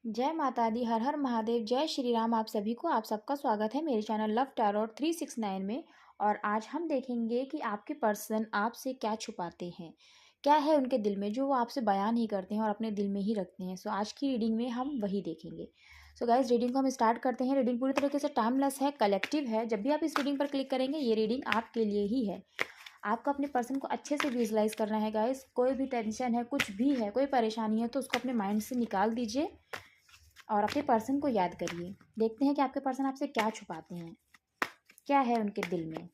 जय माता दी, हर हर महादेव, जय श्री राम। आप सभी को आप सबका स्वागत है मेरे चैनल लव टैरोट 369 में। और आज हम देखेंगे कि आपके पर्सन आपसे क्या छुपाते हैं, क्या है उनके दिल में जो वो आपसे बयान नहीं करते हैं और अपने दिल में ही रखते हैं। सो आज की रीडिंग में हम वही देखेंगे। सो गाइज, रीडिंग को हम स्टार्ट करते हैं। रीडिंग पूरी तरीके से टाइमलेस है, कलेक्टिव है। जब भी आप इस रीडिंग पर क्लिक करेंगे ये रीडिंग आपके लिए ही है। आपको अपने पर्सन को अच्छे से विजुलाइज करना है गाइस। कोई भी टेंशन है, कुछ भी है, कोई परेशानी है तो उसको अपने माइंड से निकाल दीजिए और अपने पर्सन को याद करिए। देखते हैं कि आपके पर्सन आपसे क्या छुपाते हैं, क्या है उनके दिल में।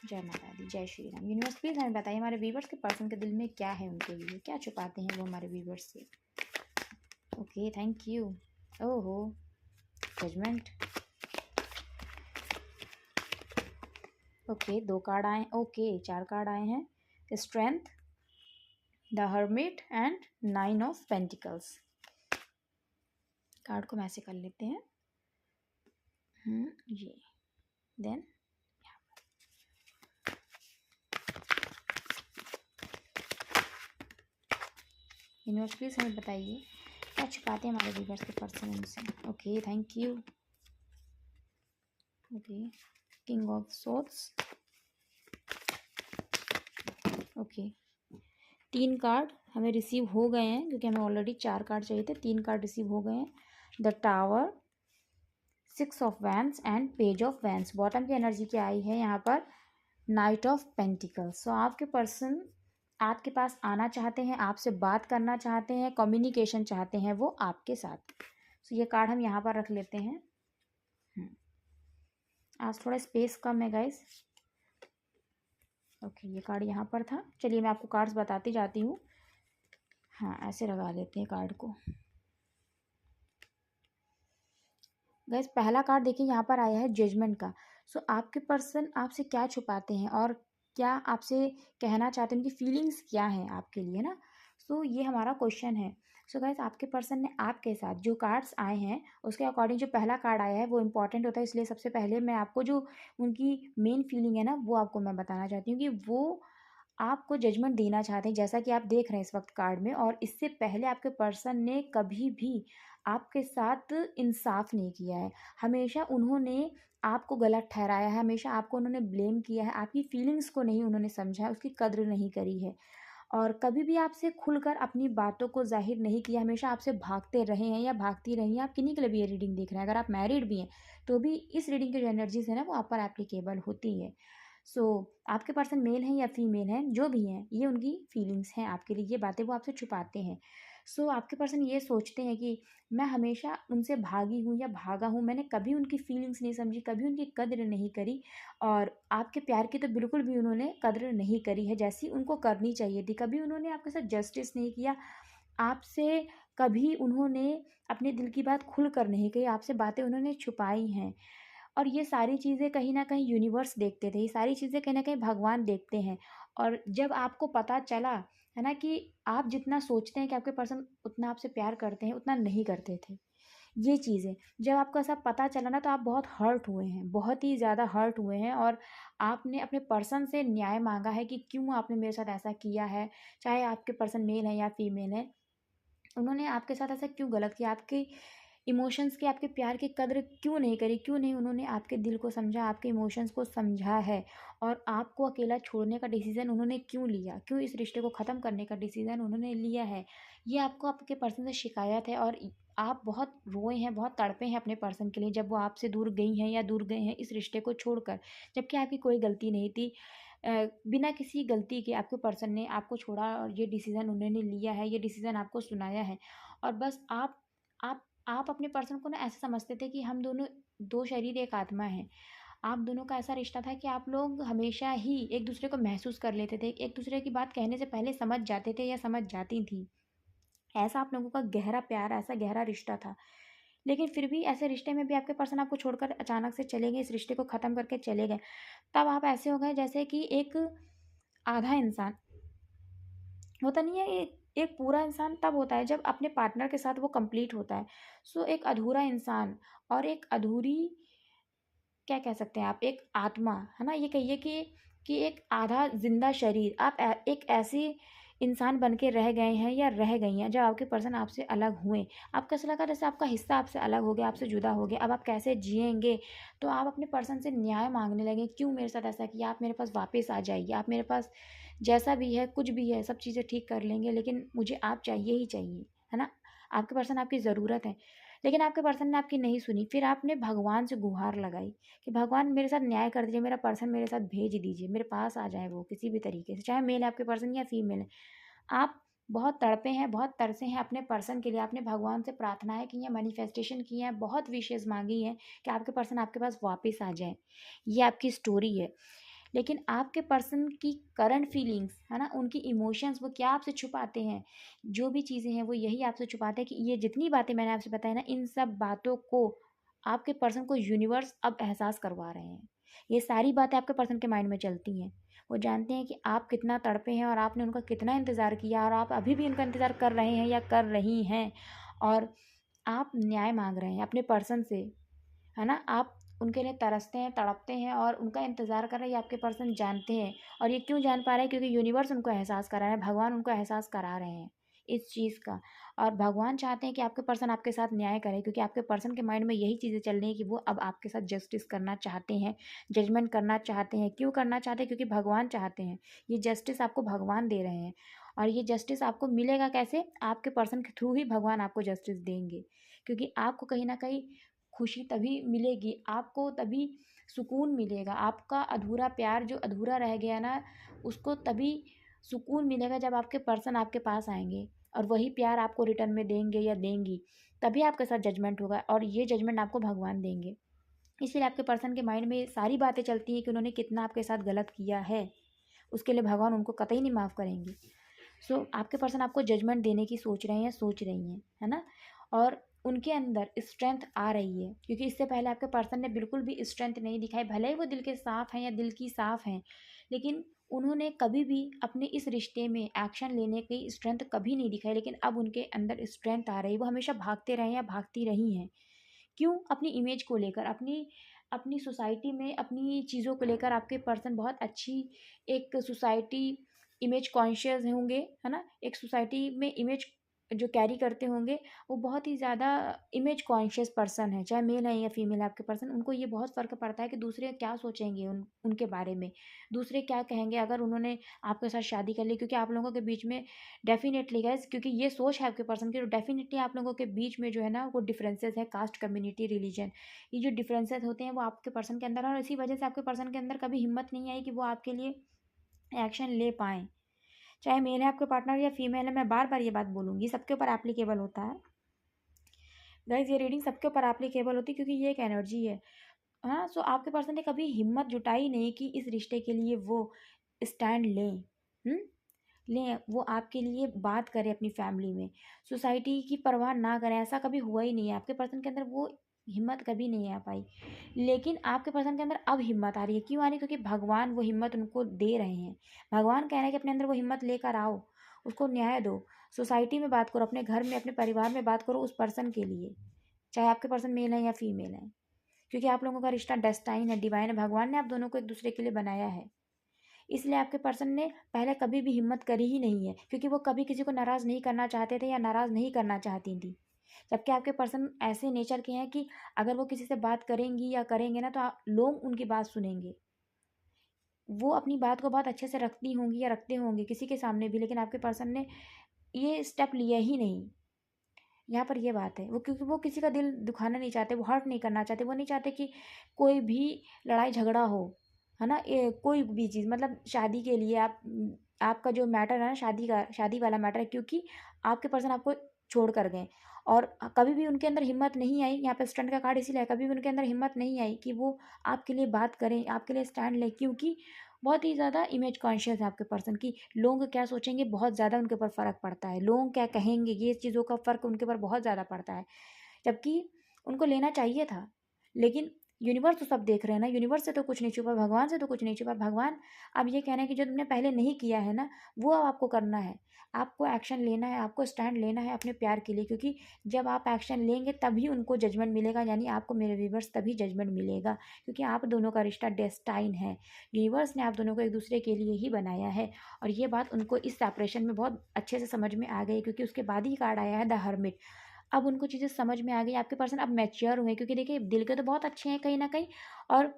जय माता दी, जय श्री राम। यूनिवर्स प्लीज हमें बताइए हमारे व्यूवर्स के पर्सन के दिल में क्या है, उनके लिए क्या छुपाते हैं वो हमारे व्यूवर्स से। Okay, thank you. ओहो, जजमेंट। ओके, 2 कार्ड आए। ओके, 4 कार्ड आए हैं। Strength, the hermit and 9 of pentacles. Card को हम ऐसे कर लेते हैं। ये देन यूनिवर्स प्लीज हमें बताइए क्या छुपाते हैं हमारे व्यूवर्स के पर्सन उनसे। Okay, thank you. Okay, king of swords. Okay, 3 card हमें रिसीव हो गए हैं क्योंकि हमें ऑलरेडी 4 कार्ड चाहिए थे। 3 कार्ड रिसीव हो गए हैं। The tower, 6 of wands and page of wands. Bottom की एनर्जी क्या आई है यहाँ पर? Night of pentacles. सो आपके पर्सन आपके पास आना चाहते हैं, आपसे बात करना चाहते हैं, कम्युनिकेशन चाहते हैं वो आपके साथ। सो ये कार्ड हम यहाँ पर रख लेते हैं। आज थोड़ा स्पेस कम है गाइस। ओके, ये कार्ड यहाँ पर था। चलिए मैं आपको कार्ड्स बताती जाती हूँ। हाँ, ऐसे लगा लेते हैं कार्ड को। गाइस, पहला कार्ड देखिए यहाँ पर आया है जजमेंट का। सो आपके पर्सन आपसे क्या छुपाते हैं और क्या आपसे कहना चाहते हैं, उनकी फीलिंग्स क्या हैं आपके लिए ना। सो ये हमारा क्वेश्चन है। सो गाइस, आपके पर्सन ने आपके साथ जो कार्ड्स आए हैं उसके अकॉर्डिंग जो पहला कार्ड आया है वो इम्पॉर्टेंट होता है। इसलिए सबसे पहले मैं आपको जो उनकी मेन फीलिंग है ना वो आपको मैं बताना चाहती हूँ कि वो आपको जजमेंट देना चाहते हैं, जैसा कि आप देख रहे हैं इस वक्त कार्ड में। और इससे पहले आपके पर्सन ने कभी भी आपके साथ इंसाफ नहीं किया है। हमेशा उन्होंने आपको गलत ठहराया है, हमेशा आपको उन्होंने ब्लेम किया है, आपकी फीलिंग्स को नहीं उन्होंने समझा है, उसकी कद्र नहीं करी है। और कभी भी आपसे खुलकर अपनी बातों को जाहिर नहीं किया, हमेशा आपसे भागते रहे हैं या भागती रही हैं। आप किन्हीं के लिए भी ये रीडिंग देख रहे हैं, अगर आप मैरिड भी हैं तो भी इस रीडिंग की जो एनर्जीज है ना वो आप पर एप्लीकेबल होती है। सो आपके पर्सन मेल हैं या फीमेल हैं, जो भी हैं, ये उनकी फीलिंग्स हैं आपके लिए, ये बातें वो आपसे छुपाते हैं। सो आपके पर्सन ये सोचते हैं कि मैं हमेशा उनसे भागी हूँ या भागा हूँ, मैंने कभी उनकी फीलिंग्स नहीं समझी, कभी उनकी कद्र नहीं करी। और आपके प्यार की तो बिल्कुल भी उन्होंने कद्र नहीं करी है जैसी उनको करनी चाहिए थी। कभी उन्होंने आपके साथ जस्टिस नहीं किया, आपसे कभी उन्होंने अपने दिल की बात खुल कर नहीं कही, आपसे बातें उन्होंने छुपाई हैं। और ये सारी चीज़ें कहीं न कहीं यूनिवर्स देखते थे, ये सारी चीज़ें कहीं न कहीं भगवान देखते हैं। और जब आपको पता चला, है ना, कि आप जितना सोचते हैं कि आपके पर्सन उतना आपसे प्यार करते हैं, उतना नहीं करते थे। ये चीज़ें जब आपको ऐसा पता चला ना तो आप बहुत हर्ट हुए हैं, बहुत ही ज़्यादा हर्ट हुए हैं। और आपने अपने पर्सन से न्याय माँगा है कि क्यों आपने मेरे साथ ऐसा किया है। चाहे आपके पर्सन मेल है या फीमेल है, उन्होंने आपके साथ ऐसा क्यों गलत किया, आपके इमोशंस की, आपके प्यार की कद्र क्यों नहीं करी, क्यों नहीं उन्होंने आपके दिल को समझा, आपके इमोशंस को समझा है। और आपको अकेला छोड़ने का डिसीज़न उन्होंने क्यों लिया, क्यों इस रिश्ते को ख़त्म करने का डिसीज़न उन्होंने लिया है। ये आपको आपके पर्सन से शिकायत है। और आप बहुत रोए हैं, बहुत तड़पे हैं अपने पर्सन के लिए जब वो आपसे दूर गई हैं या दूर गए हैं इस रिश्ते को छोड़कर, जबकि आपकी कोई गलती नहीं थी। बिना किसी गलती के आपके पर्सन ने आपको छोड़ा और ये डिसीज़न उन्होंने लिया है, ये डिसीज़न आपको सुनाया है। और बस आप अपने पर्सन को ना ऐसे समझते थे कि हम दोनों 2 शरीर एक आत्मा हैं। आप दोनों का ऐसा रिश्ता था कि आप लोग हमेशा ही एक दूसरे को महसूस कर लेते थे, एक दूसरे की बात कहने से पहले समझ जाते थे या समझ जाती थी। ऐसा आप लोगों का गहरा प्यार, ऐसा गहरा रिश्ता था। लेकिन फिर भी ऐसे रिश्ते में भी आपके पर्सन आपको छोड़कर अचानक से चले गए, इस रिश्ते को ख़त्म करके चले गए। तब आप ऐसे हो गए जैसे कि एक आधा इंसान होता नहीं है। एक पूरा इंसान तब होता है जब अपने पार्टनर के साथ वो कंप्लीट होता है। सो एक अधूरा इंसान और एक अधूरी, क्या कह सकते हैं आप, एक आत्मा, है ना, ये कहिए कि एक आधा जिंदा शरीर। आप एक ऐसी इंसान बन के रह गए हैं या रह गई हैं, जब आपके पर्सन आपसे अलग हुए, आपको ऐसा लगा जैसे आपका हिस्सा आपसे अलग हो गया, आपसे जुदा हो गया, अब आप कैसे जिएंगे। तो आप अपने पर्सन से न्याय मांगने लगे, क्यों मेरे साथ ऐसा किया, आप मेरे पास वापस आ जाइए, आप मेरे पास जैसा भी है कुछ भी है सब चीज़ें ठीक कर लेंगे, लेकिन मुझे आप चाहिए ही चाहिए, है ना। आपके पर्सन आपकी ज़रूरत है, लेकिन आपके पर्सन ने आपकी नहीं सुनी। फिर आपने भगवान से गुहार लगाई कि भगवान मेरे साथ न्याय कर दीजिए, मेरा पर्सन मेरे साथ भेज दीजिए, मेरे पास आ जाए वो किसी भी तरीके से, चाहे मेल है आपके पर्सन या फीमेल है। आप बहुत तड़पे हैं, बहुत तरसे हैं अपने पर्सन के लिए, आपने भगवान से प्रार्थनाएँ की हैं, मैनिफेस्टेशन की हैं, बहुत विशेज़ माँगी हैं कि आपके पर्सन आपके पास वापस आ जाएँ। ये आपकी स्टोरी है। लेकिन आपके पर्सन की करंट फीलिंग्स, है ना, उनकी इमोशंस वो क्या आपसे छुपाते हैं, जो भी चीज़ें हैं वो यही आपसे छुपाते हैं कि ये जितनी बातें मैंने आपसे बताई ना, इन सब बातों को आपके पर्सन को यूनिवर्स अब एहसास करवा रहे हैं। ये सारी बातें आपके पर्सन के माइंड में चलती हैं। वो जानते हैं कि आप कितना तड़पे हैं और आपने उनका कितना इंतज़ार किया और आप अभी भी उनका इंतज़ार कर रहे हैं या कर रही हैं, और आप न्याय माँग रहे हैं अपने पर्सन से, है ना। आप उनके लिए तरसते हैं, तड़पते हैं और उनका इंतज़ार कर रहे हैं, ये आपके पर्सन जानते हैं। और ये क्यों जान पा रहे हैं, क्योंकि यूनिवर्स उनको एहसास करा रहा है, भगवान उनको एहसास करा रहे हैं इस चीज़ का। और भगवान चाहते हैं कि आपके पर्सन आपके साथ न्याय करे, क्योंकि आपके पर्सन के माइंड में यही चीज़ें चल रही हैं कि वो अब आपके साथ जस्टिस करना चाहते हैं, जजमेंट करना चाहते हैं। क्यों करना चाहते हैं, क्योंकि भगवान चाहते हैं। ये जस्टिस आपको भगवान दे रहे हैं, और ये जस्टिस आपको मिलेगा कैसे, आपके पर्सन के थ्रू ही भगवान आपको जस्टिस देंगे। क्योंकि आपको कहीं ना कहीं खुशी तभी मिलेगी, आपको तभी सुकून मिलेगा। आपका अधूरा प्यार जो अधूरा रह गया ना, उसको तभी सुकून मिलेगा जब आपके पर्सन आपके पास आएंगे और वही प्यार आपको रिटर्न में देंगे या देंगी। तभी आपके साथ जजमेंट होगा, और ये जजमेंट आपको भगवान देंगे। इसलिए आपके पर्सन के माइंड में ये सारी बातें चलती हैं कि उन्होंने कितना आपके साथ गलत किया है, उसके लिए भगवान उनको कतई नहीं माफ़ करेंगे। सो आपके पर्सन आपको जजमेंट देने की सोच रहे हैं, सोच रही हैं, है ना। और उनके अंदर स्ट्रेंथ आ रही है, क्योंकि इससे पहले आपके पर्सन ने बिल्कुल भी स्ट्रेंथ नहीं दिखाई, भले ही वो दिल के साफ़ हैं या दिल की साफ़ हैं, लेकिन उन्होंने कभी भी अपने इस रिश्ते में एक्शन लेने की स्ट्रेंथ कभी नहीं दिखाई। लेकिन अब उनके अंदर स्ट्रेंथ आ रही है, वो हमेशा भागते रहे या भागती रही हैं। क्यों, अपनी इमेज को लेकर, अपनी अपनी सोसाइटी में अपनी चीज़ों को लेकर आपके पर्सन बहुत अच्छी एक सोसाइटी इमेज कॉन्शियस होंगे, है ना। एक सोसाइटी में इमेज जो कैरी करते होंगे, वो बहुत ही ज़्यादा इमेज कॉन्शियस पर्सन है, चाहे मेल है या फीमेल है आपके पर्सन। उनको ये बहुत फ़र्क पड़ता है कि दूसरे क्या सोचेंगे उनके बारे में, दूसरे क्या कहेंगे अगर उन्होंने आपके साथ शादी कर ली। क्योंकि आप लोगों के बीच में डेफिनेटली गाइस, क्योंकि ये सोच है आपके पर्सन की, तो डेफिनेटली आप लोगों के बीच में जो है ना वो डिफरेंसेस है, कास्ट, कम्युनिटी, रिलीजन, ये जो डिफरेंसेस होते हैं वो आपके पर्सन के अंदर है। और इसी वजह से आपके पर्सन के अंदर कभी हिम्मत नहीं आई कि वो आपके लिए एक्शन ले पाएँ। चाहे मेल है आपके पार्टनर या फीमेल है, मैं बार बार ये बात बोलूँगी, सबके ऊपर एप्लीकेबल होता है। गाइस ये रीडिंग सबके ऊपर एप्लीकेबल होती है, क्योंकि ये एक एनर्जी है। हाँ, सो आपके पर्सन ने कभी हिम्मत जुटाई नहीं कि इस रिश्ते के लिए वो स्टैंड लें। हुँ? लें, वो आपके लिए बात करें अपनी फैमिली में, सोसाइटी की परवाह ना करें, ऐसा कभी हुआ ही नहीं है। आपके पर्सन के अंदर वो हिम्मत कभी नहीं आ पाई। लेकिन आपके पर्सन के अंदर अब हिम्मत आ रही है। क्यों आ रही है? क्योंकि भगवान वो हिम्मत उनको दे रहे हैं। भगवान कह रहे हैं कि अपने अंदर वो हिम्मत लेकर आओ, उसको न्याय दो। सोसाइटी में बात करो, अपने घर में, अपने परिवार में बात करो उस पर्सन के लिए, चाहे आपके पर्सन मेल है या फीमेल है। क्योंकि आप लोगों का रिश्ता डेस्टाइन है, डिवाइन है, भगवान ने आप दोनों को एक दूसरे के लिए बनाया है। इसलिए आपके पर्सन ने पहले कभी भी हिम्मत करी ही नहीं है, क्योंकि वो कभी किसी को नाराज़ नहीं करना चाहते थे या नाराज़ नहीं करना चाहती थी। जबकि आपके पर्सन ऐसे नेचर के हैं कि अगर वो किसी से बात करेंगी या करेंगे ना, तो लोग उनकी बात सुनेंगे। वो अपनी बात को बहुत अच्छे से रखती होंगी या रखते होंगे किसी के सामने भी, लेकिन आपके पर्सन ने ये स्टेप लिया ही नहीं। यहाँ पर ये बात है, वो क्योंकि वो किसी का दिल दुखाना नहीं चाहते, वो हर्ट नहीं करना चाहते, वो नहीं चाहते कि कोई भी लड़ाई झगड़ा हो, है ना। कोई भी चीज़, मतलब शादी के लिए आपका जो मैटर है ना, शादी का, शादी वाला मैटर है, क्योंकि आपके पर्सन आपको छोड़ कर गए। और कभी भी उनके अंदर हिम्मत नहीं आई, यहाँ पे स्टैंड का कार्ड इसीलिए है, कभी भी उनके अंदर हिम्मत नहीं आई कि वो आपके लिए बात करें, आपके लिए स्टैंड लें, क्योंकि बहुत ही ज़्यादा इमेज कॉन्शियस है आपके पर्सन की। लोग क्या सोचेंगे, बहुत ज़्यादा उनके ऊपर फ़र्क पड़ता है, लोग क्या कहेंगे, ये चीज़ों का फ़र्क उनके ऊपर बहुत ज़्यादा पड़ता है। जबकि उनको लेना चाहिए था, लेकिन यूनिवर्स तो सब देख रहे हैं ना, यूनिवर्स से तो कुछ नहीं छुपा, भगवान से तो कुछ नहीं छुपा। भगवान अब ये कह रहे हैं कि जो तुमने पहले नहीं किया है ना, वो अब आपको करना है। आपको एक्शन लेना है, आपको स्टैंड लेना है अपने प्यार के लिए, क्योंकि जब आप एक्शन लेंगे तभी उनको जजमेंट मिलेगा, यानी आपको मेरे व्यूवर्स तभी जजमेंट मिलेगा, क्योंकि आप दोनों का रिश्ता डेस्टाइन है। यूनिवर्स ने आप दोनों को एक दूसरे के लिए ही बनाया है। और ये बात उनको इस सेपरेशन में बहुत अच्छे से समझ में आ गई, क्योंकि उसके बाद ही कार्ड आया है द हर्मिट। अब उनको चीज़ें समझ में आ गई, आपके पर्सन अब मैच्योर हुए, क्योंकि देखिए दिल के तो बहुत अच्छे हैं कहीं ना कहीं, और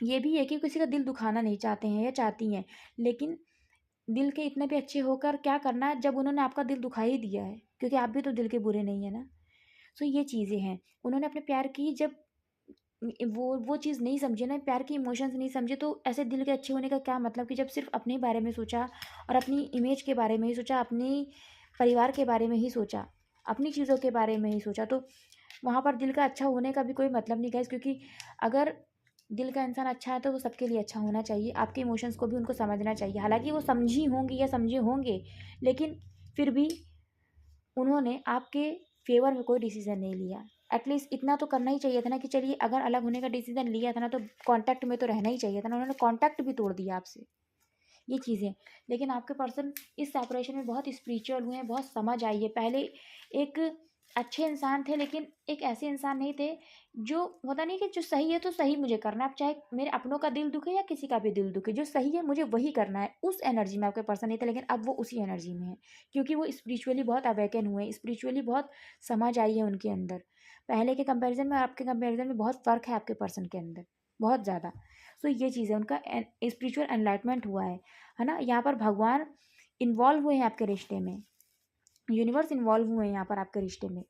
ये भी है कि किसी का दिल दुखाना नहीं चाहते हैं या चाहती हैं, लेकिन दिल के इतने भी अच्छे होकर क्या करना है जब उन्होंने आपका दिल दुखा ही दिया है, क्योंकि आप भी तो दिल के बुरे नहीं है ना। सो ये चीज़ें हैं, उन्होंने अपने प्यार की जब वो चीज़ नहीं समझे ना, प्यार के इमोशंस नहीं समझे, तो ऐसे दिल के अच्छे होने का क्या मतलब, कि जब सिर्फ अपने बारे में सोचा और अपनी इमेज के बारे में ही सोचा, अपनी परिवार के बारे में ही सोचा, अपनी चीज़ों के बारे में ही सोचा, तो वहाँ पर दिल का अच्छा होने का भी कोई मतलब नहीं गाइस, क्योंकि अगर दिल का इंसान अच्छा है तो वो सबके लिए अच्छा होना चाहिए। आपके इमोशंस को भी उनको समझना चाहिए, हालांकि वो समझी होंगी या समझे होंगे, लेकिन फिर भी उन्होंने आपके फेवर में कोई डिसीजन नहीं लिया। एटलीस्ट इतना तो करना ही चाहिए था ना, कि चलिए अगर अलग होने का डिसीजन लिया था ना, तो कांटेक्ट में तो रहना ही चाहिए था ना। उन्होंने कांटेक्ट भी तोड़ दिया आपसे, ये चीज़ें। लेकिन आपके पर्सन इस सेपरेशन में बहुत स्पिरिचुअल हुए हैं, बहुत समझ आई है। पहले एक अच्छे इंसान थे, लेकिन एक ऐसे इंसान नहीं थे जो, होता नहीं कि जो सही है तो सही मुझे करना है, अब चाहे मेरे अपनों का दिल दुखे या किसी का भी दिल दुखे, जो सही है मुझे वही करना है। उस एनर्जी में आपके पर्सन नहीं थे, लेकिन अब वो उसी एनर्जी में है, क्योंकि वो स्पिरिचुअली बहुत अवेकन हुए हैं, स्पिरिचुअली बहुत समझ आई है उनके अंदर। पहले के कंपैरिजन में और आपके कंपैरिजन में बहुत फ़र्क है आपके पर्सन के अंदर, बहुत ज़्यादा। सो ये चीज़ है, उनका स्पिरिचुअल एनलाइटमेंट हुआ है ना। यहाँ पर भगवान इन्वॉल्व हुए हैं आपके रिश्ते में, यूनिवर्स इन्वॉल्व हुए हैं यहाँ पर आपके रिश्ते में,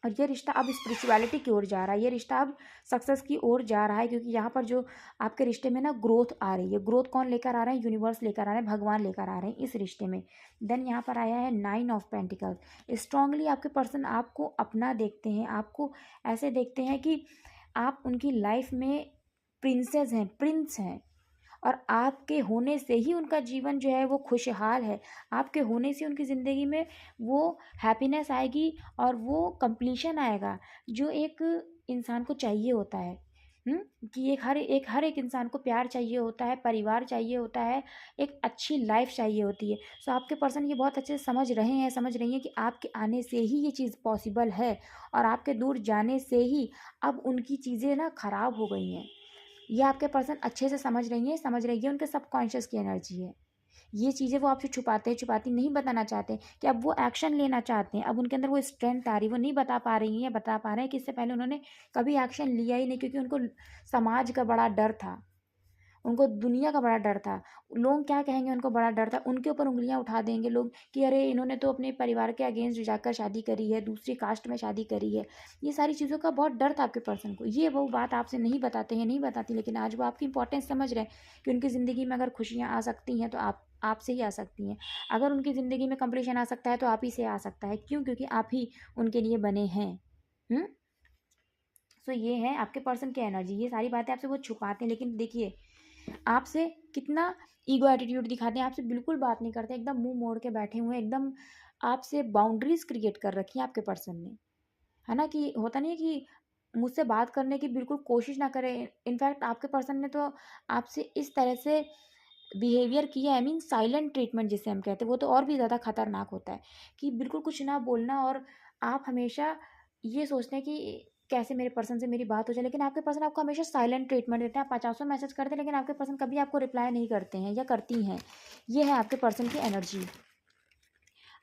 और ये रिश्ता अब स्पिरिचुअलिटी की ओर जा रहा है, ये रिश्ता अब सक्सेस की ओर जा रहा है, क्योंकि यहाँ पर जो आपके रिश्ते में ना ग्रोथ आ रही है। ग्रोथ कौन लेकर आ रहा है? यूनिवर्स लेकर आ रहे हैं, भगवान लेकर आ रहे हैं इस रिश्ते में। देन यहाँ पर आया है 9 ऑफ पेंटिकल्स। स्ट्रांगली आपके पर्सन आपको अपना देखते हैं, आपको ऐसे देखते हैं कि आप उनकी लाइफ में प्रिंसेस हैं, प्रिंस हैं, और आपके होने से ही उनका जीवन जो है वो खुशहाल है। आपके होने से उनकी ज़िंदगी में वो हैप्पीनेस आएगी और वो कंप्लीशन आएगा, जो एक इंसान को चाहिए होता है। कि हर एक इंसान को प्यार चाहिए होता है, परिवार चाहिए होता है, एक अच्छी लाइफ चाहिए होती है। सो आपके पर्सन ये बहुत अच्छे से समझ रहे हैं, समझ रही हैं कि आपके आने से ही ये चीज़ पॉसिबल है, और आपके दूर जाने से ही अब उनकी चीज़ें ना ख़राब हो गई हैं। ये आपके पर्सन अच्छे से समझ रही है, उनके सबकॉन्शियस की एनर्जी है। ये चीज़ें वो आपसे छुपाती नहीं बताना चाहते, कि अब वो एक्शन लेना चाहते हैं, अब उनके अंदर वो स्ट्रेंथ आ रही है, वो नहीं बता पा रही हैं, बता पा रहे हैं कि इससे पहले उन्होंने कभी एक्शन लिया ही नहीं, क्योंकि उनको समाज का बड़ा डर था, उनको दुनिया का बड़ा डर था, लोग क्या कहेंगे उनको बड़ा डर था, उनके ऊपर उंगलियां उठा देंगे लोग कि अरे इन्होंने तो अपने परिवार के अगेंस्ट जाकर शादी करी है, दूसरी कास्ट में शादी करी है। ये सारी चीज़ों का बहुत डर था आपके पर्सन को, ये वो बात आपसे नहीं बताते हैं, नहीं बताती, लेकिन आज वो आपकी इंपॉर्टेंस समझ रहे हैं, कि उनकी ज़िंदगी में अगर खुशियाँ आ सकती हैं तो आपसे ही आ सकती हैं। अगर उनकी ज़िंदगी में कंप्लीशन आ सकता है तो आप ही से आ सकता है। क्यों? क्योंकि आप ही उनके लिए बने हैं। हम्म। सो ये है आपके पर्सन की एनर्जी। ये सारी बातें आपसे वो छुपाते हैं, लेकिन देखिए आपसे कितना ईगो एटीट्यूड दिखाते हैं, आपसे बिल्कुल बात नहीं करते, एकदम मुंह मोड़ के बैठे हुए हैं, एकदम आपसे बाउंड्रीज क्रिएट कर रखी है आपके पर्सन ने, है ना। कि होता नहीं है कि मुझसे बात करने की बिल्कुल कोशिश ना करें। इनफैक्ट आपके पर्सन ने तो आपसे इस तरह से बिहेवियर किया है, मीन साइलेंट ट्रीटमेंट जिसे हम कहते हैं, वो तो और भी ज़्यादा खतरनाक होता है, कि बिल्कुल कुछ ना बोलना, और आप हमेशा ये सोचते हैं कि कैसे मेरे पर्सन से मेरी बात हो जाए, लेकिन आपके पर्सन आपको हमेशा साइलेंट ट्रीटमेंट देते हैं। आप 50 मैसेज करते हैं, लेकिन आपके पर्सन कभी आपको रिप्लाई नहीं करते हैं या करती हैं। ये है आपके पर्सन की एनर्जी।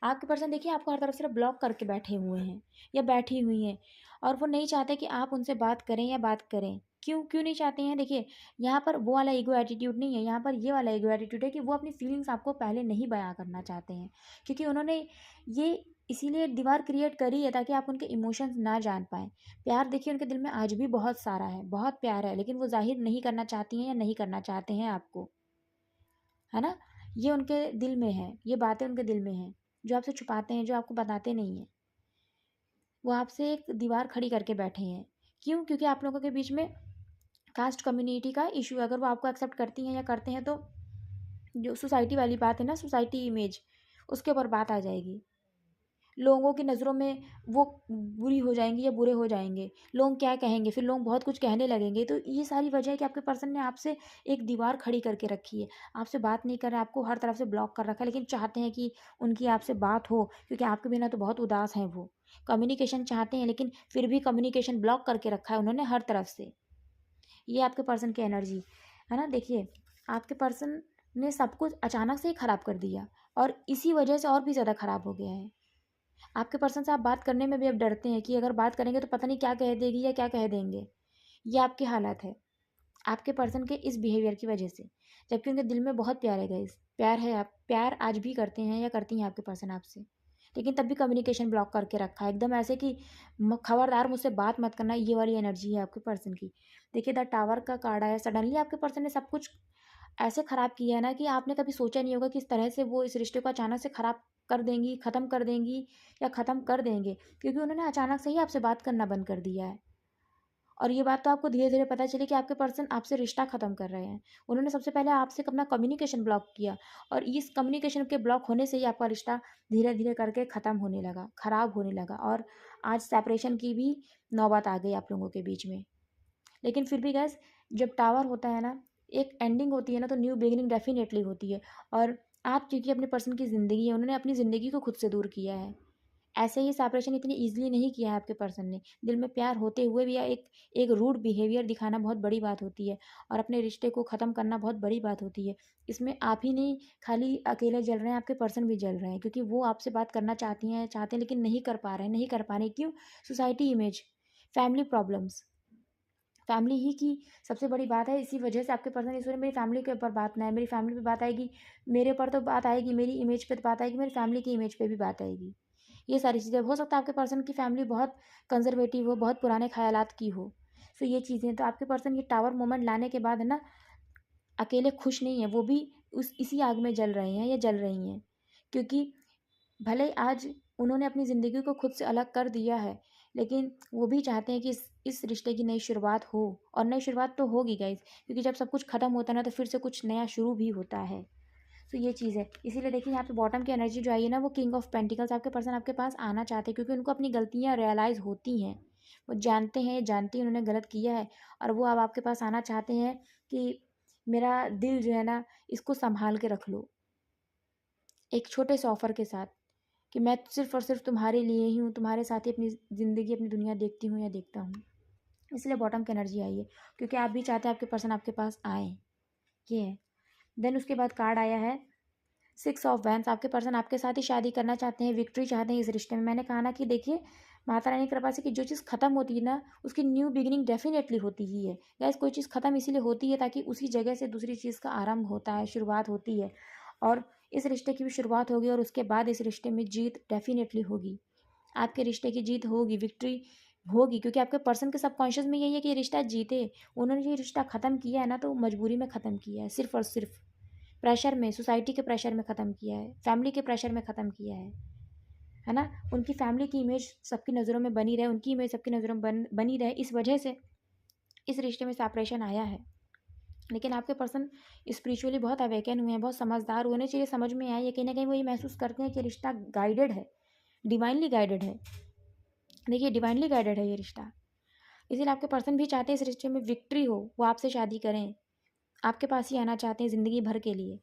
आपके पर्सन देखिए आपको हर तरफ से ब्लॉक करके बैठे हुए हैं या बैठी हुई हैं, और वो नहीं चाहते कि आप उनसे बात करें या बात करें। क्यों क्यों नहीं चाहते हैं? देखिए यहाँ पर वो वाला ईगो एटीट्यूड नहीं है, यहाँ पर ये वाला ईगो एटीट्यूड है कि वो अपनी फीलिंग्स आपको पहले नहीं बयां करना चाहते हैं, क्योंकि उन्होंने ये इसीलिए दीवार क्रिएट करी है ताकि आप उनके इमोशंस ना जान पाएँ। प्यार देखिए उनके दिल में आज भी बहुत सारा है, बहुत प्यार है, लेकिन वो जाहिर नहीं करना चाहती हैं या नहीं करना चाहते हैं आपको, है ना। ये उनके दिल में है, ये बातें उनके दिल में हैं, जो आपसे छुपाते हैं, जो आपको बताते नहीं हैं। वो आपसे एक दीवार खड़ी करके बैठे हैं। क्यों? क्योंकि आप लोगों के बीच में कास्ट कम्युनिटी का इशू है। अगर वो आपको एक्सेप्ट करती हैं या करते हैं, तो जो सोसाइटी वाली बात है ना, सोसाइटी इमेज, उसके ऊपर बात आ जाएगी। लोगों की नज़रों में वो बुरी हो जाएंगी या बुरे हो जाएंगे, लोग क्या कहेंगे, फिर लोग बहुत कुछ कहने लगेंगे। तो ये सारी वजह है कि आपके पर्सन ने आपसे एक दीवार खड़ी करके रखी है, आपसे बात नहीं कर रहे, आपको हर तरफ से ब्लॉक कर रखा है, लेकिन चाहते हैं कि उनकी आपसे बात हो, क्योंकि आपके बिना तो बहुत उदास हैं वो। कम्युनिकेशन चाहते हैं, लेकिन फिर भी कम्युनिकेशन ब्लॉक करके रखा है उन्होंने हर तरफ से। ये आपके पर्सन की एनर्जी है ना। देखिए, आपके पर्सन ने सब कुछ अचानक से ही खराब कर दिया, और इसी वजह से और भी ज़्यादा खराब हो गया है। आपके पर्सन से आप बात करने में भी अब डरते हैं कि अगर बात करेंगे तो पता नहीं क्या कह देगी या क्या कह देंगे। ये आपकी हालत है आपके पर्सन के इस बिहेवियर की वजह से, जबकि उनके दिल में बहुत प्यार है गाइस, प्यार है, आप प्यार आज भी करते हैं या करती हैं आपके पर्सन आपसे, लेकिन तब भी कम्युनिकेशन ब्लॉक करके रखा है एकदम ऐसे कि खबरदार मुझसे बात मत करना। ये वाली एनर्जी है आपके पर्सन की। देखिए, द टावर का कार्ड आया, सडनली आपके पर्सन ने सब कुछ ऐसे खराब किया है ना कि आपने कभी सोचा नहीं होगा कि इस तरह से वो इस रिश्ते को अचानक से खराब कर देंगी, ख़त्म कर देंगी या ख़त्म कर देंगे, क्योंकि उन्होंने अचानक से ही आपसे बात करना बंद कर दिया है। और ये बात तो आपको धीरे धीरे पता चली कि आपके पर्सन आपसे रिश्ता ख़त्म कर रहे हैं। उन्होंने सबसे पहले आपसे अपना कम्युनिकेशन ब्लॉक किया, और इस कम्युनिकेशन के ब्लॉक होने से ही आपका रिश्ता धीरे धीरे करके ख़त्म होने लगा, ख़राब होने लगा, और आज सेपरेशन की भी नौबत आ गई आप लोगों के बीच में। लेकिन फिर भी गैस, जब टावर होता है ना, एक एंडिंग होती है ना, तो न्यू बिगिनिंग डेफिनेटली होती है। और आप, क्योंकि अपने पर्सन की ज़िंदगी है, उन्होंने अपनी ज़िंदगी को खुद से दूर किया है। ऐसे ही सेपरेशन इतनी ईज़िली नहीं किया है आपके पर्सन ने। दिल में प्यार होते हुए भी या एक एक रूड बिहेवियर दिखाना बहुत बड़ी बात होती है, और अपने रिश्ते को ख़त्म करना बहुत बड़ी बात होती है। इसमें आप ही नहीं खाली अकेले जल रहे हैं, आपके पर्सन भी जल रहे हैं, क्योंकि वो आपसे बात करना चाहते हैं लेकिन नहीं कर पा रहे हैं, नहीं कर पा रहे। क्यों? Society image, family problems, family ही की सबसे बड़ी बात है। इसी वजह से आपके पर्सन इस वजह मेरी फैमिली के ऊपर बात ना है, मेरी फैमिली पे बात आएगी, मेरे ऊपर तो बात आएगी, मेरी इमेज पे तो बात आएगी, मेरी फैमिली की इमेज पे भी बात आएगी। ये सारी चीज़ें, हो सकता है आपके पर्सन की फैमिली बहुत कंजर्वेटिव हो, बहुत पुराने ख्यालात की हो। सो ये चीज़ें तो आपके पर्सन ये टावर मोमेंट लाने के बाद है ना, अकेले खुश नहीं है, वो भी उस इसी आग में जल रहे हैं या जल रही हैं। क्योंकि भले आज उन्होंने अपनी ज़िंदगी को खुद से अलग कर दिया है, लेकिन वो भी चाहते हैं कि इस रिश्ते की नई शुरुआत हो, और नई शुरुआत तो होगी गाइस, क्योंकि जब सब कुछ ख़त्म होता है ना, तो फिर से कुछ नया शुरू भी होता है। तो ये चीज़ है। इसीलिए देखिए, यहाँ पे बॉटम की एनर्जी जो आई है ना, वो किंग ऑफ पेंटिकल्स, आपके पर्सन आपके पास आना चाहते हैं, क्योंकि उनको अपनी गलतियाँ रियलाइज़ होती हैं। वो जानते हैं, जानती हैं उन्होंने गलत किया है, और वो अब आपके पास आना चाहते हैं कि मेरा दिल जो है ना, इसको सँभाल के रख लो। एक छोटे से ऑफ़र के साथ, कि मैं सिर्फ़ और सिर्फ़ तुम्हारे लिए ही हूँ, तुम्हारे साथ ही अपनी ज़िंदगी, अपनी दुनिया देखती हूँ या देखता हूँ। इसलिए बॉटम की एनर्जी आई है, क्योंकि आप भी चाहते हैं आपके पर्सन आपके पास आएँ, ये है। देन उसके बाद कार्ड आया है 6 ऑफ वैंस, आपके पर्सन आपके साथ ही शादी करना चाहते हैं, विक्ट्री चाहते हैं इस रिश्ते में। मैंने कहा ना कि देखिए, माता रानी की कृपा से कि जो चीज़ ख़त्म होती है ना, उसकी न्यू बिगिनिंग डेफिनेटली होती ही है। गाइस, कोई चीज़ ख़त्म इसीलिए होती है ताकि उसी जगह से दूसरी चीज़ का आरंभ होता है, शुरुआत होती है। और इस रिश्ते की भी शुरुआत होगी, और उसके बाद इस रिश्ते में जीत डेफिनेटली होगी। आपके रिश्ते की जीत होगी, विक्ट्री होगी, क्योंकि आपके पर्सन के सबकॉन्शियस में यही है कि ये रिश्ता जीते। उन्होंने ये रिश्ता ख़त्म किया है ना, तो मजबूरी में ख़त्म किया है, सिर्फ़ और सिर्फ़ प्रेशर में, सोसाइटी के प्रेशर में ख़त्म किया है, फैमिली के प्रेशर में ख़त्म किया है ना। उनकी फैमिली की इमेज सबकी नज़रों में बनी रहे, उनकी इमेज सबकी नज़रों में बनी रहे, इस वजह से इस रिश्ते में सेपरेशन आया है। लेकिन आपके पर्सन स्पिरिचुअली बहुत अवेकन हुए हैं, बहुत समझदार हुए हैं, चीज़ें समझ में आई है, कहीं ना कहीं वो ये महसूस करते हैं कि रिश्ता गाइडेड है, डिवाइनली गाइडेड है। देखिए, डिवाइनली गाइडेड है ये रिश्ता। इसीलिए आपके पर्सन भी चाहते हैं इस रिश्ते में विक्ट्री हो, वो आपसे शादी करें, आपके पास ही आना चाहते हैं ज़िंदगी भर के लिए।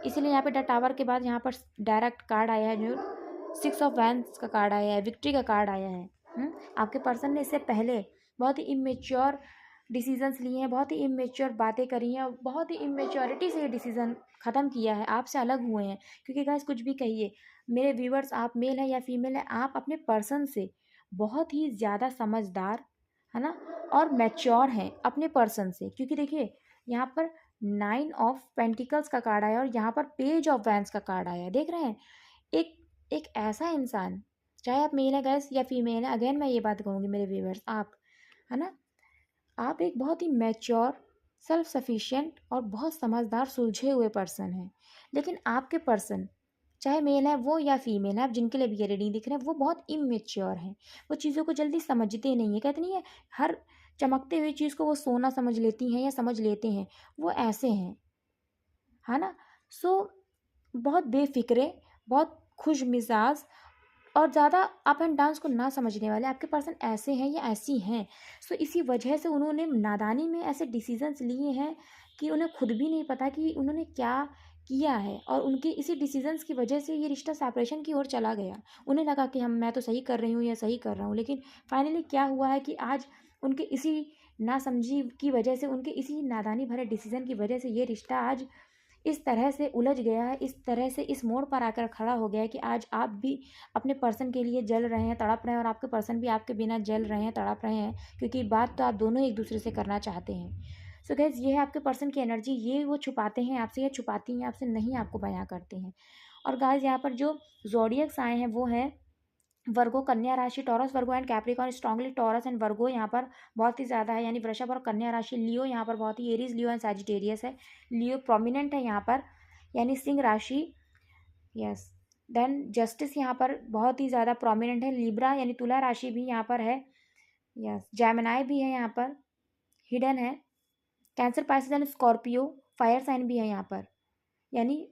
इसीलिए यहाँ पे द टावर के बाद यहाँ पर डायरेक्ट कार्ड आया है, जो 6 ऑफ वैंस का कार्ड आया है, विक्ट्री का कार्ड आया है। आपके पर्सन ने इससे पहले बहुत ही इमेच्योर डिसीजंस लिए हैं, बहुत ही इमेच्योर बातें करी हैं, और बहुत ही इमेच्योरिटी से ये डिसीज़न ख़त्म किया है, आपसे अलग हुए हैं। क्योंकि गाइस, कुछ भी कहिए, मेरे व्यूवर्स, आप मेल हैं या फीमेल हैं, आप अपने पर्सन से बहुत ही ज़्यादा समझदार, है ना, और मैच्योर हैं अपने पर्सन से। क्योंकि देखिए, यहाँ पर 9 ऑफ पेंटिकल्स का कार्ड आया, और यहाँ पर पेज ऑफ वैंस का कार्ड आया, देख रहे हैं। एक एक ऐसा इंसान, चाहे आप मेल है गैस या फीमेल है, अगेन मैं ये बात कहूँगी मेरे व्यूवर्स, आप, है ना, आप एक बहुत ही मैच्योर, सेल्फ सफिशिएंट और बहुत समझदार, सुलझे हुए पर्सन हैं। लेकिन आपके पर्सन, चाहे मेल है वो या फीमेल है, आप जिनके लिए भी ये रीडिंग दिख रहे हैं, वो बहुत इमेच्योर हैं। वो चीज़ों को जल्दी समझते नहीं है, कहते नहीं है, हर चमकते हुई चीज़ को वो सोना समझ लेती हैं या समझ लेते हैं, वो ऐसे हैं, है ना। सो बहुत बेफिक्रे, बहुत खुश मिजाज, और ज़्यादा अप एंड डाउन्स को ना समझने वाले आपके पर्सन ऐसे हैं या ऐसी हैं। सो इसी वजह से उन्होंने नादानी में ऐसे डिसीजंस लिए हैं कि उन्हें खुद भी नहीं पता कि उन्होंने क्या किया है, और उनके इसी डिसीजंस की वजह से ये रिश्ता सेपरेशन की ओर चला गया। उन्हें लगा कि हम मैं तो सही कर रही हूँ या सही कर रहा हूँ, लेकिन फाइनली क्या हुआ है कि आज उनके इसी नासमझी की वजह से, उनके इसी नादानी भरे डिसीजन की वजह से ये रिश्ता आज इस तरह से उलझ गया है, इस तरह से इस मोड़ पर आकर खड़ा हो गया है कि आज आप भी अपने पर्सन के लिए जल रहे हैं, तड़प रहे हैं, और आपके पर्सन भी आपके बिना जल रहे हैं, तड़प रहे हैं, क्योंकि बात तो आप दोनों एक दूसरे से करना चाहते हैं। सो गाइस, ये है आपके पर्सन की एनर्जी। ये वो छुपाते हैं आपसे या छुपाती हैं आपसे, नहीं आपको बयां करते हैं। और गाइस, यहाँ पर जो ज़ोडिएक्स आए हैं वो हैं वर्गो, कन्या राशि, taurus, Virgo and Capricorn. Strongly taurus and वर्गो यहाँ पर बहुत ही ज़्यादा है, यानी वृषभ और कन्या राशि। लियो यहाँ पर बहुत ही, एरीज, लियो एंड सैजिटेरियस है। लियो प्रोमिनेंट है यहाँ पर, यानी सिंह राशि। यस। देन जस्टिस यहाँ पर बहुत ही ज़्यादा प्रोमिनेंट है। लिब्रा यानी तुला राशि भी यहाँ पर है। यस। जैमिनाई भी है यहाँ पर, हिडन है। Cancer, Pisces and Scorpio, fire sign भी है यहाँ पर, यानी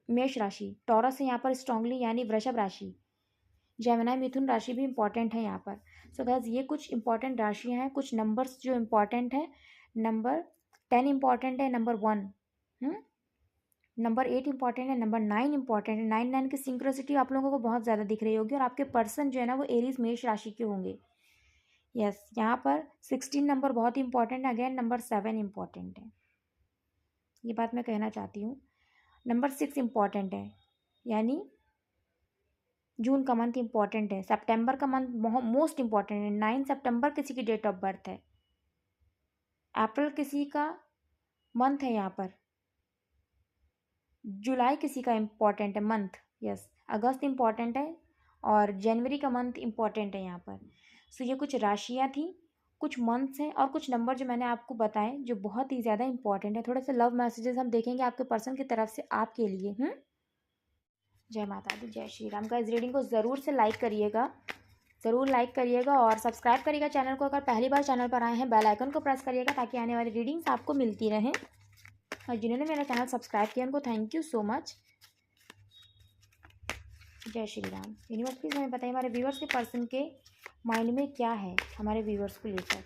मेष राशि। टॉरस है यहाँ पर स्ट्रांगली, यानी वृषभ राशि। जेमिनी, मिथुन राशि भी इंपॉर्टेंट है यहाँ पर। सो गाइस, ये कुछ इंपॉर्टेंट राशियाँ हैं, कुछ नंबर्स जो इंपॉर्टेंट है। नंबर 10 इंपॉर्टेंट है, नंबर 1, नंबर 8 इंपॉर्टेंट है, नंबर 9 इंपॉर्टेंट है। 9 की सिंक्रोसिटी आप लोगों को बहुत ज़्यादा दिख रही होगी, और आपके पर्सन जो है ना वो एरीज मेष राशि के होंगे। यस। यहाँ पर 16 नंबर बहुत ही इंपॉर्टेंट है। अगेन नंबर 7 इंपॉर्टेंट है, ये बात मैं कहना चाहती हूँ। नंबर 6 इंपॉर्टेंट है, यानी जून का मंथ इंपॉर्टेंट है। सितंबर का मंथ मोस्ट इंपॉर्टेंट है। 9 सितंबर किसी की डेट ऑफ बर्थ है। अप्रैल किसी का मंथ है यहाँ पर। जुलाई किसी का इम्पॉर्टेंट है मंथ। यस। अगस्त इम्पॉर्टेंट है, और जनवरी का मंथ इम्पॉर्टेंट है यहाँ पर। सो ये कुछ राशियाँ थी, कुछ मंथ्स हैं, और कुछ नंबर जो मैंने आपको बताए जो बहुत ही ज़्यादा इंपॉर्टेंट है। थोड़े से लव मैसेजेस हम देखेंगे आपके पर्सन की तरफ से आपके लिए। जय माता दी, जय श्री राम। का इस रीडिंग को ज़रूर से लाइक करिएगा, ज़रूर लाइक करिएगा, और सब्सक्राइब करिएगा चैनल को। अगर पहली बार चैनल पर आए हैं, बेल आइकन को प्रेस करिएगा ताकि आने वाली रीडिंग्स आपको मिलती रहें। और जिन्होंने मेरा चैनल सब्सक्राइब किया उनको थैंक यू सो मच। जय श्री राम। यूनिवर्स प्लीज़ हमें बताइए हमारे व्यूअर्स के पर्सन के माइंड में क्या है हमारे व्यूअर्स को लेकर।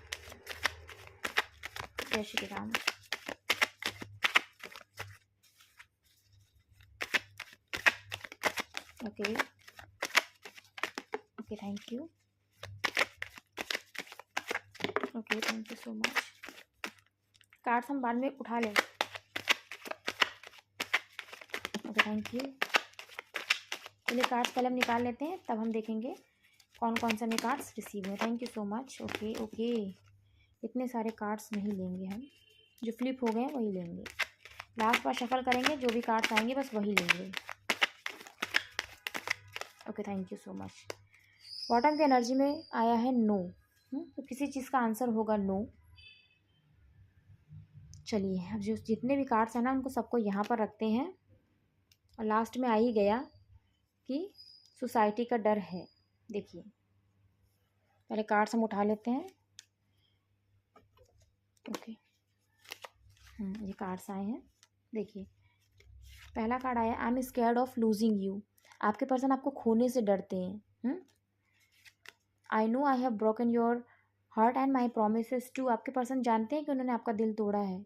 जय Shri Ram. Okay okay, thank you. Okay, thank you so much. Cards हम बाद में उठा लें। Okay, thank you. चलिए कार्ड्स पहले हम निकाल लेते हैं, तब हम देखेंगे कौन कौन से हमें कार्ड्स रिसीव हुए। Thank you so much. Okay okay, इतने सारे कार्ड्स नहीं लेंगे हम, जो फ्लिप हो गए वही लेंगे। लास्ट बार शफल करेंगे, जो भी कार्ड्स आएंगे बस वही लेंगे। Okay, thank you so much. Bottom की एनर्जी में आया है नो, तो किसी चीज़ का आंसर होगा नो। चलिए, अब जो जितने भी कार्ड्स हैं ना उनको सबको यहाँ पर रखते हैं, और लास्ट में आ ही गया कि सोसाइटी का डर है। देखिए, पहले कार्ड्स हम उठा लेते हैं। ओके, ये कार्ड्स आए हैं। देखिए, पहला कार्ड आया, I am scared of losing you. आपके पर्सन आपको खोने से डरते हैं। I know I have broken your heart and my promises too. आपके पर्सन जानते हैं कि उन्होंने आपका दिल तोड़ा है।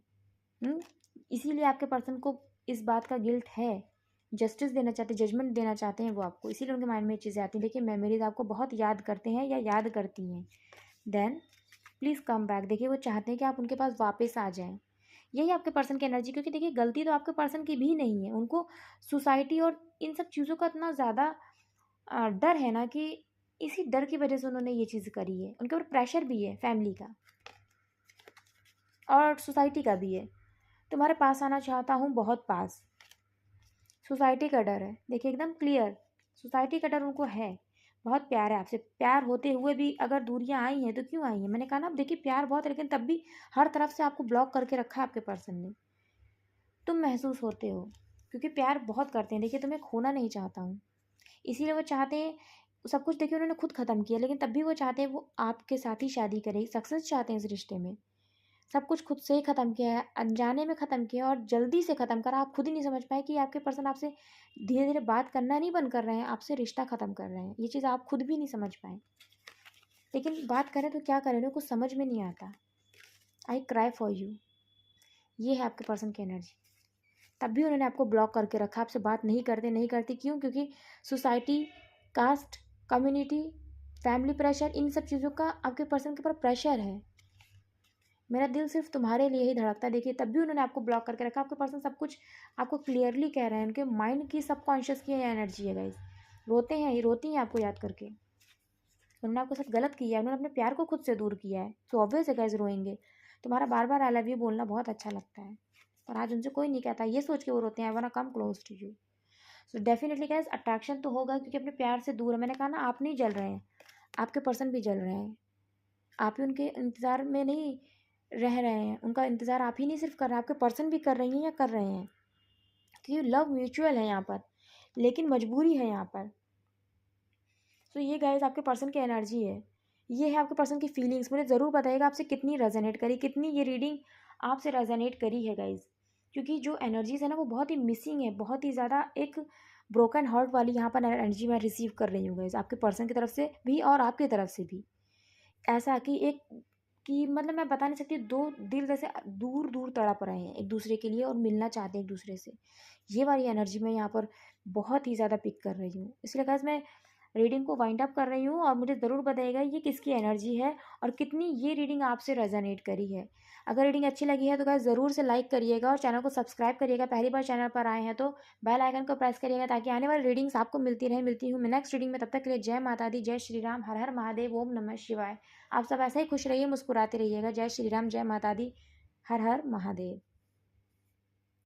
इसीलिए आपके पर्सन को इस बात का गिल्ट है, जस्टिस देना चाहते, जजमेंट देना चाहते हैं वो आपको, इसीलिए उनके माइंड में ये चीज़ें आती हैं। देखिए, मेमोरीज आपको बहुत याद करते हैं या याद करती हैं। Then please come back. देखिए, वो चाहते हैं कि आप उनके पास वापस आ जाएं। यही आपके पर्सन की एनर्जी, क्योंकि देखिए गलती तो आपके पर्सन की भी नहीं है। उनको सोसाइटी और इन सब चीज़ों का इतना ज़्यादा डर है ना, कि इसी डर की वजह से उन्होंने ये चीज़ करी है। उनके ऊपर प्रेशर भी है फैमिली का और सोसाइटी का भी है। तुम्हारे पास आना चाहता हूँ, बहुत पास। सोसाइटी का डर है, देखिए एकदम क्लियर, सोसाइटी का डर उनको है। बहुत प्यार है आपसे, प्यार होते हुए भी अगर दूरियां आई हैं तो क्यों आई हैं। मैंने कहा ना, अब देखिए प्यार बहुत है, लेकिन तब भी हर तरफ से आपको ब्लॉक करके रखा है आपके पर्सन ने। तुम महसूस होते हो, क्योंकि प्यार बहुत करते हैं। देखिए, तुम्हें खोना नहीं चाहता हूँ, इसीलिए वो चाहते हैं सब कुछ। देखिए, उन्होंने खुद ख़त्म किया, लेकिन तब भी वो चाहते हैं वो आपके साथ ही शादी करे, सक्सेस चाहते हैं इस रिश्ते में। सब कुछ खुद से ही ख़त्म किया है, अनजाने में ख़त्म किया और जल्दी से ख़त्म करा। आप खुद ही नहीं समझ पाए कि आपके पर्सन आपसे धीरे-धीरे बात करना नहीं बंद कर रहे हैं, आपसे रिश्ता ख़त्म कर रहे हैं। ये चीज़ आप खुद भी नहीं समझ पाए। लेकिन बात करें तो क्या करें, उन्हें कुछ समझ में नहीं आता। आई क्राई फॉर यू, ये है आपके पर्सन की एनर्जी। तब भी उन्होंने आपको ब्लॉक करके रखा, आपसे बात नहीं करते, नहीं करती। क्यों? क्योंकि society, caste, community, family pressure, इन सब चीज़ों का आपके पर्सन के ऊपर प्रेशर है। मेरा दिल सिर्फ तुम्हारे लिए ही धड़कता है। देखिए, तब भी उन्होंने आपको ब्लॉक करके रखा। आपके पर्सन सब कुछ आपको क्लियरली कह रहे हैं। उनके माइंड की, सबकॉन्शियस की एनर्जी है गाइस। रोते हैं, ये रोती हैं आपको याद करके। उन्होंने आपके साथ गलत किया है, उन्होंने अपने प्यार को खुद से दूर किया है, तो ऑब्वियस है गाइस रोएंगे। तुम्हारा बार बार आई लव यू बोलना बहुत अच्छा लगता है, पर आज उनसे कोई नहीं कहता, ये सोच के वो रोते हैं, I want to come close to you. So definitely guys attraction तो होगा, क्योंकि अपने प्यार से दूर है। मैंने कहा ना, आप नहीं जल रहे हैं, आपके पर्सन भी जल रहे हैं। आप ही उनके इंतज़ार में नहीं रह रहे हैं, उनका इंतज़ार आप ही नहीं सिर्फ कर रहे हैं, आपके पर्सन भी कर रही हैं या कर रहे हैं। क्योंकि लव म्यूचुअल है यहाँ पर, लेकिन मजबूरी है यहाँ पर। सो ये गाइस आपके पर्सन की एनर्जी है, ये है आपके पर्सन की फीलिंग्स। मुझे ज़रूर बताइएगा आपसे कितनी रेजोनेट करी, कितनी ये रीडिंग आपसे रेजोनेट करी है गाइस। क्योंकि जो एनर्जीज है ना, वो बहुत ही मिसिंग है, बहुत ही ज़्यादा एक ब्रोकन हार्ट वाली यहाँ पर एनर्जी मैं रिसीव कर रही हूँ गाइस, आपके पर्सन की तरफ से भी और आपकी तरफ से भी। ऐसा कि एक कि मतलब मैं बता नहीं सकती, दो दिल जैसे दूर दूर तड़प रहे हैं एक दूसरे के लिए और मिलना चाहते हैं एक दूसरे से। ये वाली एनर्जी मैं यहाँ पर बहुत ही ज़्यादा पिक कर रही हूँ। इसलिए गाइस मैं रीडिंग को वाइंड अप कर रही हूँ, और मुझे ज़रूर बताइएगा ये किसकी एनर्जी है और कितनी ये रीडिंग आपसे रेजोनेट करी है। अगर रीडिंग अच्छी लगी है तो गाइस ज़रूर से लाइक करिएगा और चैनल को सब्सक्राइब करिएगा। पहली बार चैनल पर आए हैं तो बेल आइकन को प्रेस करिएगा, ताकि आने वाली रीडिंग्स आपको मिलती रहे। मिलती हूँ मैं नेक्स्ट रीडिंग में, तब तक के लिए जय माता दी, जय श्री राम, हर हर महादेव, ओम नमः शिवाय। आप सब ऐसे ही खुश रहिए, मुस्कुराते रहिएगा। जय श्री राम, जय माता दी, हर हर महादेव।